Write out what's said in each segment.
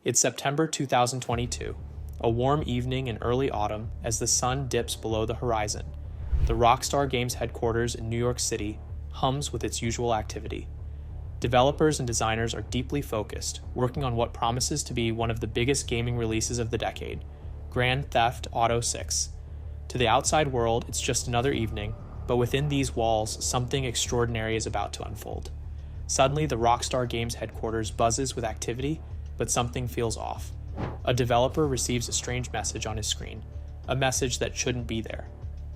It's September 2022, a warm evening in early autumn as the sun dips below the horizon. The Rockstar Games headquarters in New York City hums with its usual activity. Developers and designers are deeply focused, working on what promises to be one of the biggest gaming releases of the decade, Grand Theft Auto 6. To the outside world, it's just another evening, but within these walls, something extraordinary is about to unfold. Suddenly, the Rockstar Games headquarters buzzes with activity, but something feels off. A developer receives a strange message on his screen, a message that shouldn't be there.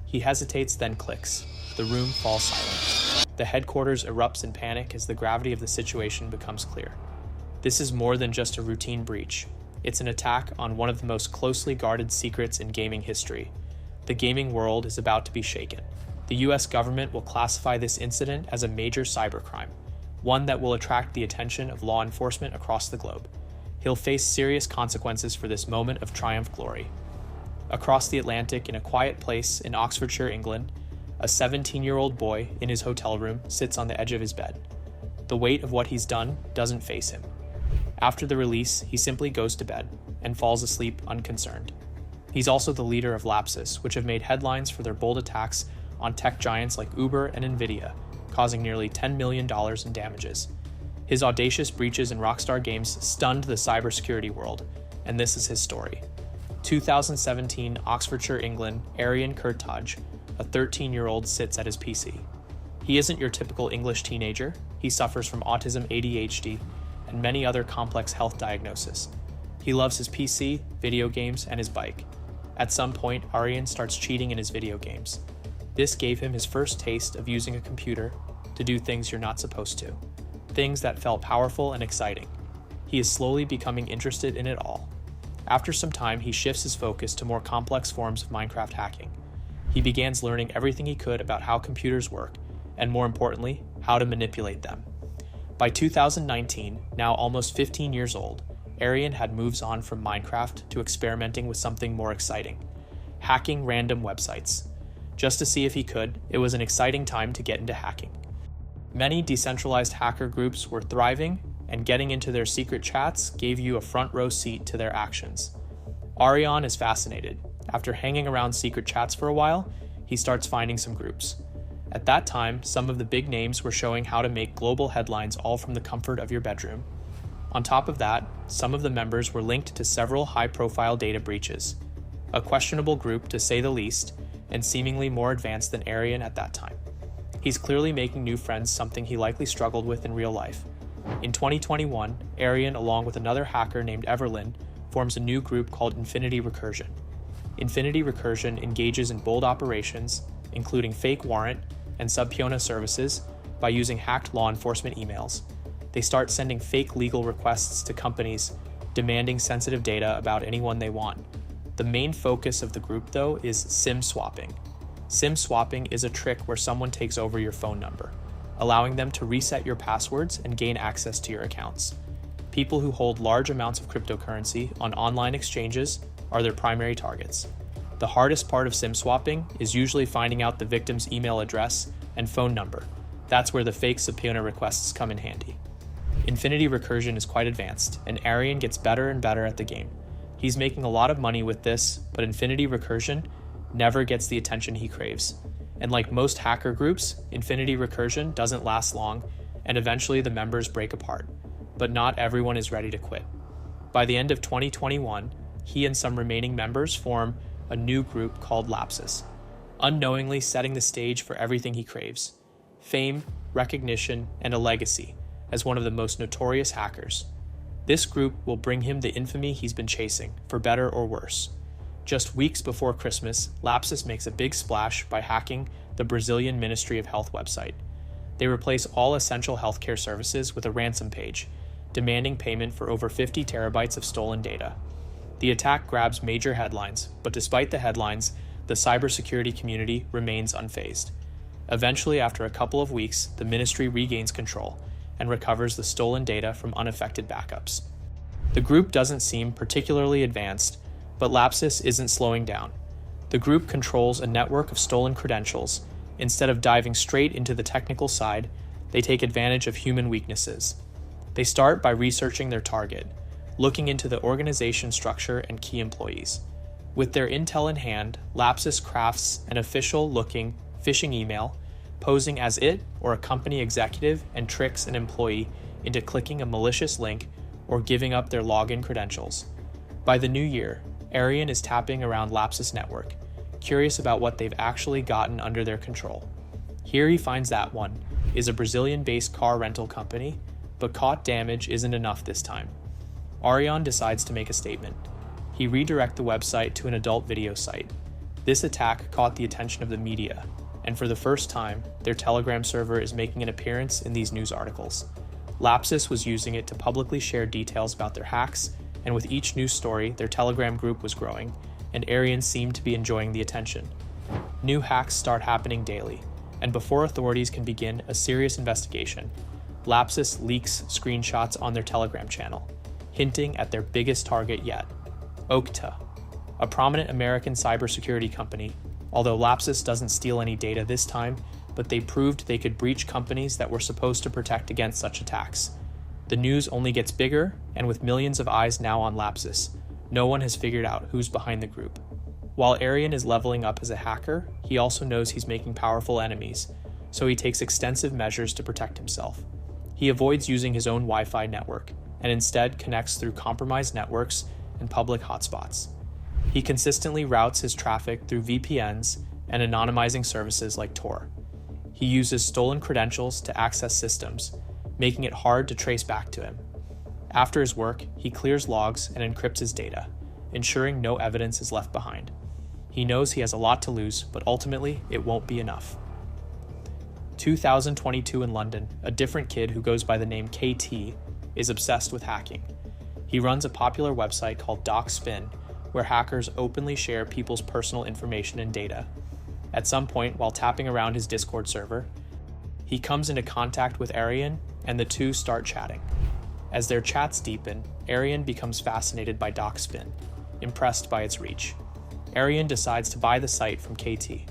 He hesitates, then clicks. The room falls silent. The headquarters erupts in panic as the gravity of the situation becomes clear. This is more than just a routine breach. It's an attack on one of the most closely guarded secrets in gaming history. The gaming world is about to be shaken. The US government will classify this incident as a major cybercrime, one that will attract the attention of law enforcement across the globe. He'll face serious consequences for this moment of triumph glory. Across the Atlantic, in a quiet place in Oxfordshire, England, a 17-year-old boy in his hotel room sits on the edge of his bed. The weight of what he's done doesn't faze him. After the release, he simply goes to bed and falls asleep unconcerned. He's also the leader of Lapsis, which have made headlines for their bold attacks on tech giants like Uber and Nvidia, causing nearly $10 million in damages. His audacious breaches in Rockstar Games stunned the cybersecurity world, and this is his story. 2017, Oxfordshire, England, Arion Kurtaj, a 13-year-old, sits at his PC. He isn't your typical English teenager. He suffers from autism, ADHD, and many other complex health diagnoses. He loves his PC, video games, and his bike. At some point, Arion starts cheating in his video games. This gave him his first taste of using a computer to do things you're not supposed to. Things that felt powerful and exciting. He is slowly becoming interested in it all. After some time, he shifts his focus to more complex forms of Minecraft hacking. He begins learning everything he could about how computers work, and more importantly, how to manipulate them. By 2019, now almost 15 years old, Arion had moves on from Minecraft to experimenting with something more exciting: hacking random websites. Just to see if he could, it was an exciting time to get into hacking. Many decentralized hacker groups were thriving, and getting into their secret chats gave you a front row seat to their actions. Arion is fascinated. After hanging around secret chats for a while, he starts finding some groups. At that time, some of the big names were showing how to make global headlines all from the comfort of your bedroom. On top of that, some of the members were linked to several high-profile data breaches. A questionable group, to say the least, and seemingly more advanced than Arion at that time. He's clearly making new friends, something he likely struggled with in real life. In 2021, Arion, along with another hacker named Everlyn, forms a new group called Infinity Recursion. Infinity Recursion engages in bold operations, including fake warrant and subpoena services, by using hacked law enforcement emails. They start sending fake legal requests to companies, demanding sensitive data about anyone they want. The main focus of the group, though, is SIM swapping. SIM swapping is a trick where someone takes over your phone number, allowing them to reset your passwords and gain access to your accounts. People who hold large amounts of cryptocurrency on online exchanges are their primary targets. The hardest part of SIM swapping is usually finding out the victim's email address and phone number. That's where the fake subpoena requests come in handy. Infinity Recursion is quite advanced, and Arion gets better and better at the game. He's making a lot of money with this, but Infinity Recursion never gets the attention he craves. And like most hacker groups, Infinity Recursion doesn't last long, and eventually the members break apart. But not everyone is ready to quit. By the end of 2021, he and some remaining members form a new group called Lapsis, unknowingly setting the stage for everything he craves: fame, recognition, and a legacy as one of the most notorious hackers. This group will bring him the infamy he's been chasing, for better or worse. Just weeks before Christmas, Lapsus makes a big splash by hacking the Brazilian Ministry of Health website. They replace all essential healthcare services with a ransom page, demanding payment for over 50 terabytes of stolen data. The attack grabs major headlines, but despite the headlines, the cybersecurity community remains unfazed. Eventually, after a couple of weeks, the ministry regains control and recovers the stolen data from unaffected backups. The group doesn't seem particularly advanced, but Lapsus isn't slowing down. The group controls a network of stolen credentials. Instead of diving straight into the technical side, they take advantage of human weaknesses. They start by researching their target. looking into the organization structure and key employees. With their intel in hand, Lapsus crafts an official-looking phishing email, posing as it or a company executive, and tricks an employee into clicking a malicious link or giving up their login credentials. By the new year, Arion is tapping around Lapsus network, curious about what they've actually gotten under their control. Here he finds that one is a Brazilian-based car rental company, but caught damage isn't enough this time. Arion decides to make a statement. He redirects the website to an adult video site. This attack caught the attention of the media, and for the first time, their Telegram server is making an appearance in these news articles. Lapsus was using it to publicly share details about their hacks, and with each news story, their Telegram group was growing, and Arion seemed to be enjoying the attention. New hacks start happening daily, and before authorities can begin a serious investigation, Lapsus leaks screenshots on their Telegram channel, hinting at their biggest target yet, Okta, a prominent American cybersecurity company. Although Lapsus doesn't steal any data this time, but they proved they could breach companies that were supposed to protect against such attacks. The news only gets bigger, and with millions of eyes now on Lapsus, no one has figured out who's behind the group. While Arion is leveling up as a hacker, he also knows he's making powerful enemies, so he takes extensive measures to protect himself. He avoids using his own Wi-Fi network, and instead connects through compromised networks and public hotspots. He consistently routes his traffic through VPNs and anonymizing services like Tor. He uses stolen credentials to access systems, making it hard to trace back to him. After his work, he clears logs and encrypts his data, ensuring no evidence is left behind. He knows he has a lot to lose, but ultimately, it won't be enough. 2022 in London, a different kid who goes by the name KT is obsessed with hacking. He runs a popular website called DocSpin, where hackers openly share people's personal information and data. At some point, while tapping around his Discord server, he comes into contact with Arion, and the two start chatting. As their chats deepen, Arion becomes fascinated by DocSpin, impressed by its reach. Arion decides to buy the site from KT.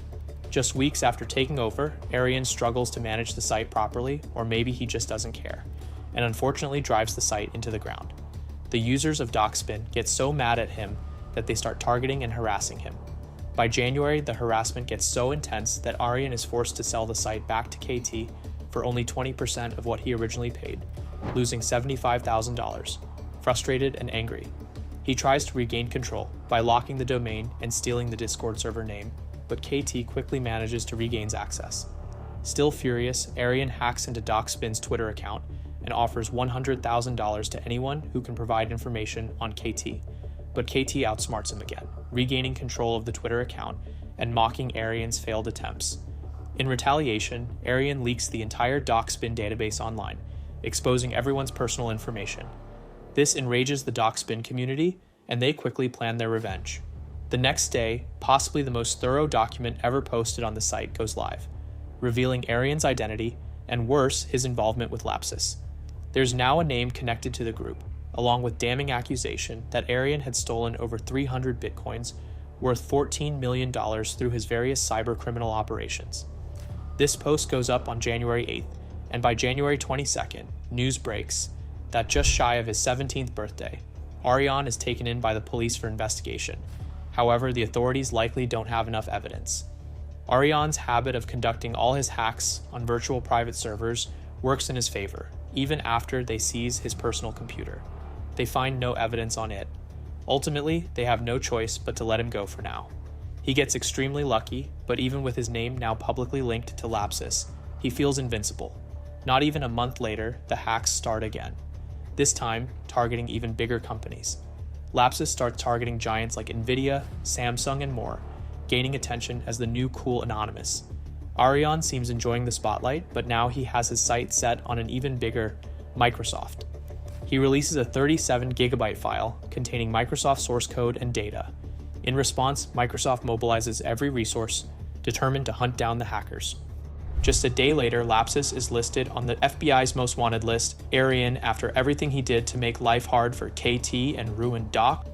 Just weeks after taking over, Arion struggles to manage the site properly, or maybe he just doesn't care, and unfortunately drives the site into the ground. The users of DocSpin get so mad at him that they start targeting and harassing him. By January, the harassment gets so intense that Arion is forced to sell the site back to KT for only 20% of what he originally paid, losing $75,000. Frustrated and angry, he tries to regain control by locking the domain and stealing the Discord server name, but KT quickly manages to regain access. Still furious, Arion hacks into DocSpin's Twitter account and offers $100,000 to anyone who can provide information on KT, but KT outsmarts him again, regaining control of the Twitter account and mocking Arion's failed attempts. In retaliation, Arion leaks the entire DocSpin database online, exposing everyone's personal information. This enrages the DocSpin community, and they quickly plan their revenge. The next day, possibly the most thorough document ever posted on the site goes live, revealing Arion's identity, and worse, his involvement with Lapsus. There's now a name connected to the group, along with damning accusation that Arion had stolen over 300 bitcoins, worth $14 million through his various cybercriminal operations. This post goes up on January 8th, and by January 22nd, news breaks that just shy of his 17th birthday, Arion is taken in by the police for investigation. However, the authorities likely don't have enough evidence. Arion's habit of conducting all his hacks on virtual private servers works in his favor, even after they seize his personal computer. They find no evidence on it. Ultimately, they have no choice but to let him go for now. He gets extremely lucky, but even with his name now publicly linked to Lapsus, he feels invincible. Not even a month later, the hacks start again, this time targeting even bigger companies. Lapsus starts targeting giants like Nvidia, Samsung, and more, gaining attention as the new cool anonymous. Arion seems enjoying the spotlight, but now he has his sight set on an even bigger Microsoft. He releases a 37-gigabyte file containing Microsoft source code and data. In response, Microsoft mobilizes every resource, determined to hunt down the hackers. Just a day later, Lapsus is listed on the FBI's most wanted list, Arion, after everything he did to make life hard for KT and ruin Doc.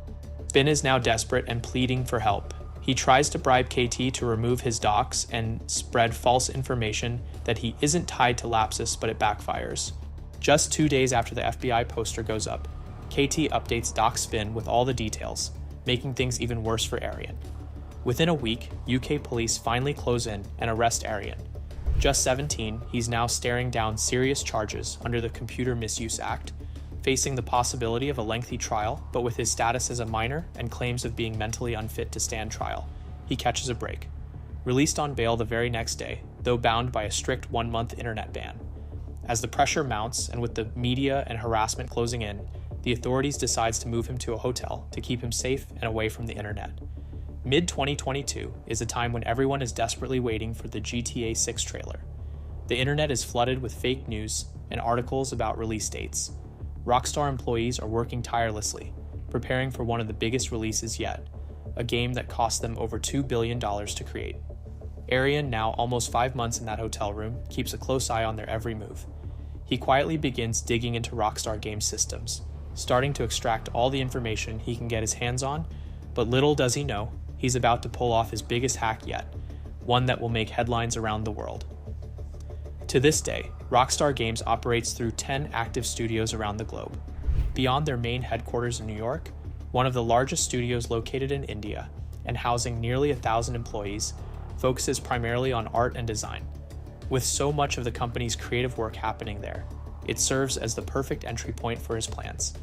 Spin is now desperate and pleading for help. He tries to bribe KT to remove his docs and spread false information that he isn't tied to Lapsus, but it backfires. Just 2 days after the FBI poster goes up, KT updates DocSpin with all the details, making things even worse for Arion. Within a week, UK police finally close in and arrest Arion. Just 17, he's now staring down serious charges under the Computer Misuse Act, facing the possibility of a lengthy trial, but with his status as a minor and claims of being mentally unfit to stand trial, he catches a break. Released on bail the very next day, though bound by a strict 1-month internet ban. As the pressure mounts and with the media and harassment closing in, the authorities decides to move him to a hotel to keep him safe and away from the internet. Mid-2022 is a time when everyone is desperately waiting for the GTA 6 trailer. The internet is flooded with fake news and articles about release dates. Rockstar employees are working tirelessly, preparing for one of the biggest releases yet, a game that cost them over $2 billion to create. Arion, now almost 5 months in that hotel room, keeps a close eye on their every move. He quietly begins digging into Rockstar Games systems, starting to extract all the information he can get his hands on, but little does he know, he's about to pull off his biggest hack yet, one that will make headlines around the world. To this day, Rockstar Games operates through 10 active studios around the globe. Beyond their main headquarters in New York, one of the largest studios located in India, and housing nearly 1,000 employees, focuses primarily on art and design. With so much of the company's creative work happening there, it serves as the perfect entry point for his plans.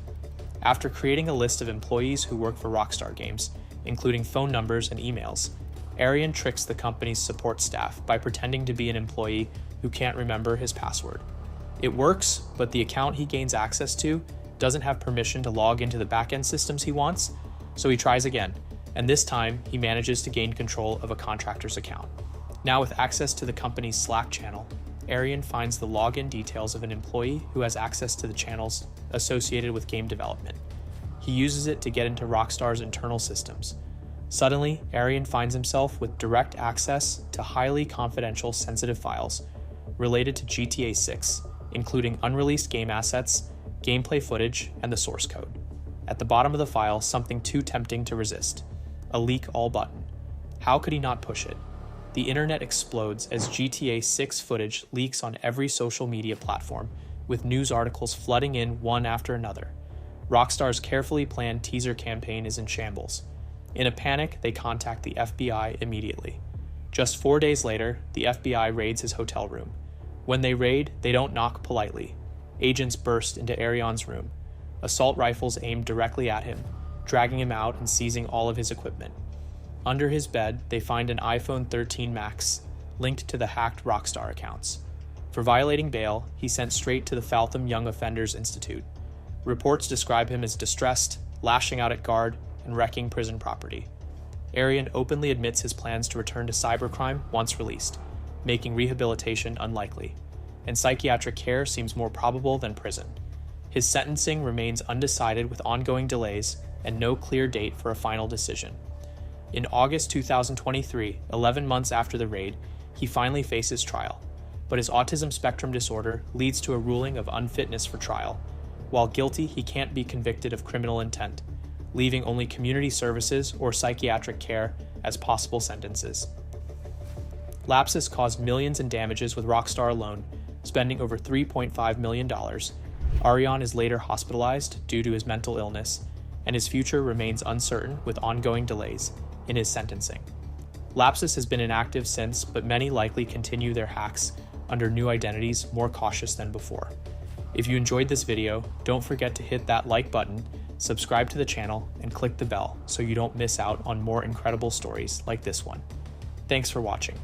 After creating a list of employees who work for Rockstar Games, including phone numbers and emails, Arion tricks the company's support staff by pretending to be an employee who can't remember his password. It works, but the account he gains access to doesn't have permission to log into the backend systems he wants, so he tries again, and this time he manages to gain control of a contractor's account. Now with access to the company's Slack channel, Arion finds the login details of an employee who has access to the channels associated with game development. He uses it to get into Rockstar's internal systems. Suddenly, Arion finds himself with direct access to highly confidential sensitive files related to GTA 6, including unreleased game assets, gameplay footage, and the source code. At the bottom of the file, something too tempting to resist: a leak all button. How could he not push it? The internet explodes as GTA 6 footage leaks on every social media platform, with news articles flooding in one after another. Rockstar's carefully planned teaser campaign is in shambles. In a panic, they contact the FBI immediately. Just 4 days later, the FBI raids his hotel room. When they raid, they don't knock politely. Agents burst into Arion's room, assault rifles aimed directly at him, dragging him out and seizing all of his equipment. Under his bed, they find an iPhone 13 Max, linked to the hacked Rockstar accounts. For violating bail, he's sent straight to the Faltham Young Offenders Institute. Reports describe him as distressed, lashing out at guard, and wrecking prison property. Arion openly admits his plans to return to cybercrime once released, making rehabilitation unlikely, and psychiatric care seems more probable than prison. His sentencing remains undecided with ongoing delays and no clear date for a final decision. In August 2023, 11 months after the raid, he finally faces trial, but his autism spectrum disorder leads to a ruling of unfitness for trial. While guilty, he can't be convicted of criminal intent, leaving only community services or psychiatric care as possible sentences. Lapsus caused millions in damages with Rockstar alone, spending over $3.5 million. Arion is later hospitalized due to his mental illness, and his future remains uncertain with ongoing delays in his sentencing. Lapsus has been inactive since, but many likely continue their hacks under new identities more cautious than before. If you enjoyed this video, don't forget to hit that like button, subscribe to the channel, and click the bell so you don't miss out on more incredible stories like this one. Thanks for watching.